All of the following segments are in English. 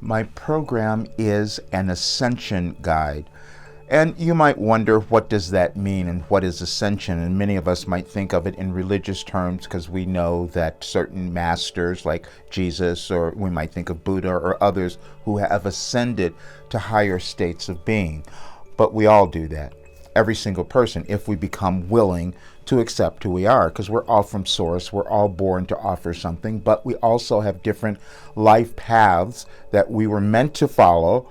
My program is an Ascension guide. And you might wonder, what does that mean and what is Ascension? And many of us might think of it in religious terms because we know that certain masters like Jesus, or we might think of Buddha or others who have ascended to higher states of being. But we all do that. Every single person, if we become willing to accept who we are, because we're all from Source, we're all born to offer something, but we also have different life paths that we were meant to follow,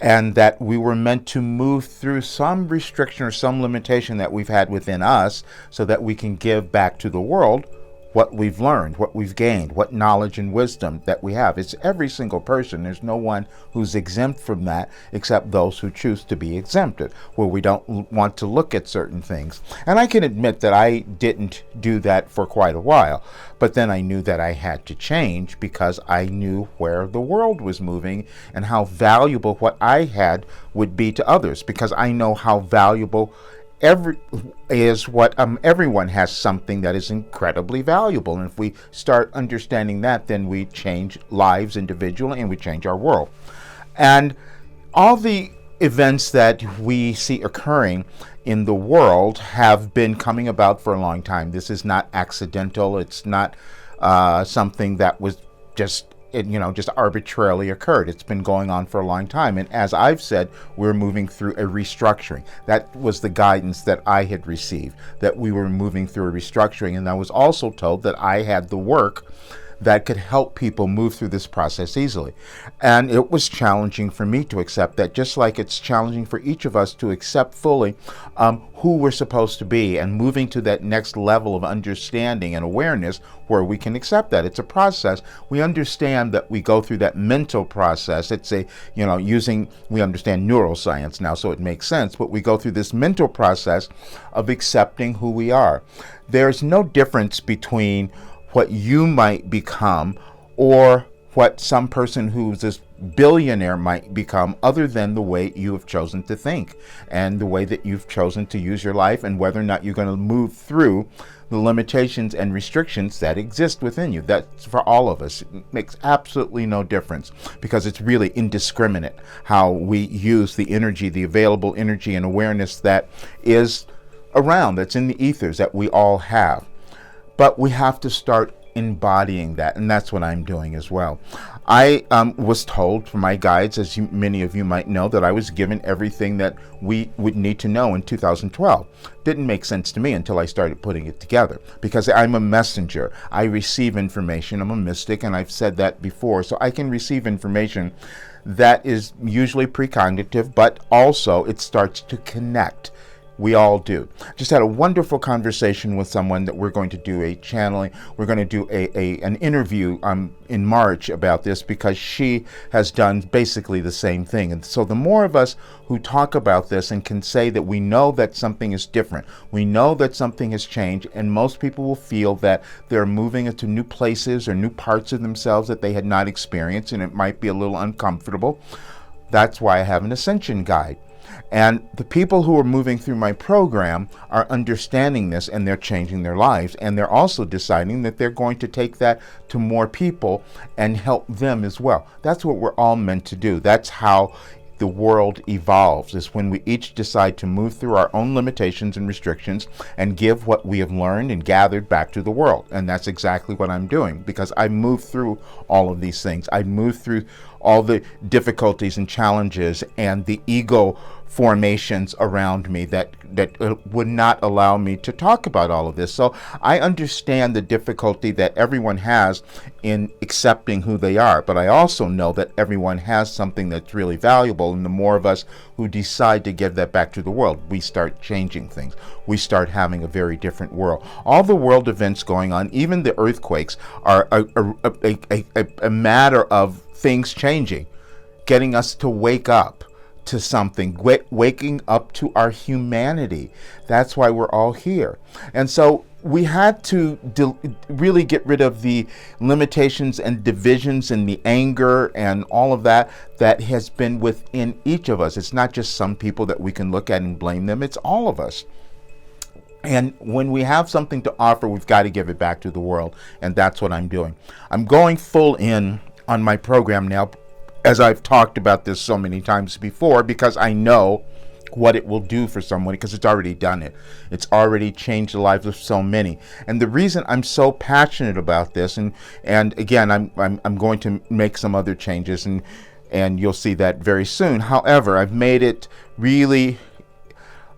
and that we were meant to move through some restriction or some limitation that we've had within us so that we can give back to the world what we've learned, what we've gained, what knowledge and wisdom that we have. It's every single person. There's no one who's exempt from that except those who choose to be exempted, where we don't want to look at certain things. And I can admit that I didn't do that for quite a while, but then I knew that I had to change because I knew where the world was moving and how valuable what I had would be to others, because I know how valuable everyone has something that is incredibly valuable. And if we start understanding that, then we change lives individually and we change our world. And all the events that we see occurring in the world have been coming about for a long time. This is not accidental. It's not something that was just arbitrarily occurred. It's been going on for a long time. And as I've said, we're moving through a restructuring. That was the guidance that I had received, that we were moving through a restructuring. And I was also told that I had the work that could help people move through this process easily. And it was challenging for me to accept that, just like it's challenging for each of us to accept fully who we're supposed to be, and moving to that next level of understanding and awareness where we can accept that. It's a process. We understand that we go through that mental process. It's we understand neuroscience now, so it makes sense, but we go through this mental process of accepting who we are. There's no difference between what you might become or what some person who's this billionaire might become, other than the way you have chosen to think and the way that you've chosen to use your life, and whether or not you're going to move through the limitations and restrictions that exist within you. That's for all of us. It makes absolutely no difference, because it's really indiscriminate how we use the energy, the available energy and awareness that is around, that's in the ethers, that we all have. But we have to start embodying that, and that's what I'm doing as well. I was told from my guides, as many of you might know, that I was given everything that we would need to know in 2012. Didn't make sense to me until I started putting it together, because I'm a messenger. I receive information. I'm a mystic, and I've said that before. So I can receive information that is usually precognitive, but also it starts to connect. We all do. Just had a wonderful conversation with someone that we're going to do a channeling. We're going to do an interview in March about this, because she has done basically the same thing. And so the more of us who talk about this and can say that we know that something is different, we know that something has changed, and most people will feel that they're moving into new places or new parts of themselves that they had not experienced, and it might be a little uncomfortable. That's why I have an Ascension guide. And the people who are moving through my program are understanding this, and they're changing their lives. And they're also deciding that they're going to take that to more people and help them as well. That's what we're all meant to do. That's how the world evolves, is when we each decide to move through our own limitations and restrictions and give what we have learned and gathered back to the world. And that's exactly what I'm doing, because I moved through all of these things. I moved through all the difficulties and challenges and the ego formations around me that would not allow me to talk about all of this. So I understand the difficulty that everyone has in accepting who they are, but I also know that everyone has something that's really valuable, and the more of us who decide to give that back to the world, we start changing things. We start having a very different world. All the world events going on, even the earthquakes, are a matter of things changing, getting us to wake up to something, waking up to our humanity. That's why we're all here. And so we had to really get rid of the limitations and divisions and the anger and all of that has been within each of us. It's not just some people that we can look at and blame them. It's all of us. And when we have something to offer, we've got to give it back to the world. And that's what I'm doing. I'm going full in on my program now, as I've talked about this so many times before, because I know what it will do for someone, because it's already done it. It's already changed the lives of so many. And the reason I'm so passionate about this, and again, I'm going to make some other changes, and you'll see that very soon. However, I've made it really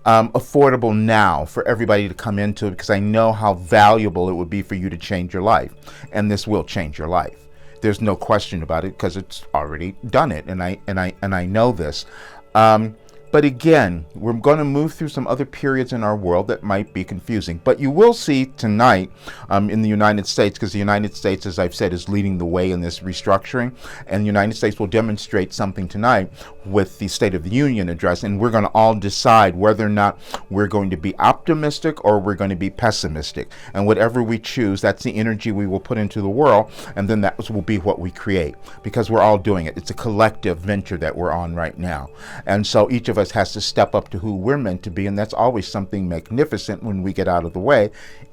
affordable now for everybody to come into it, because I know how valuable it would be for you to change your life, and this will change your life. There's no question about it, because it's already done it, and I know this. But again, we're going to move through some other periods in our world that might be confusing. But you will see tonight in the United States, because the United States, as I've said, is leading the way in this restructuring. And the United States will demonstrate something tonight with the State of the Union address. And we're going to all decide whether or not we're going to be optimistic or we're going to be pessimistic. And whatever we choose, that's the energy we will put into the world. And then that will be what we create, because we're all doing it. It's a collective venture that we're on right now. And so each of us has to step up to who we're meant to be, and that's always something magnificent when we get out of the way.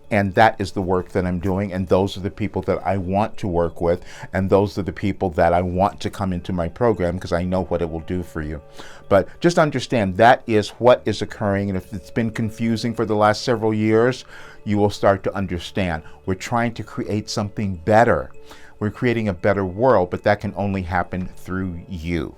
And that is the work that I'm doing, and those are the people that I want to work with, and those are the people that I want to come into my program, because I know what it will do for you. But just understand that is what is occurring, and if it's been confusing for the last several years, you will start to understand. We're trying to create something better. We're creating a better world, but that can only happen through you.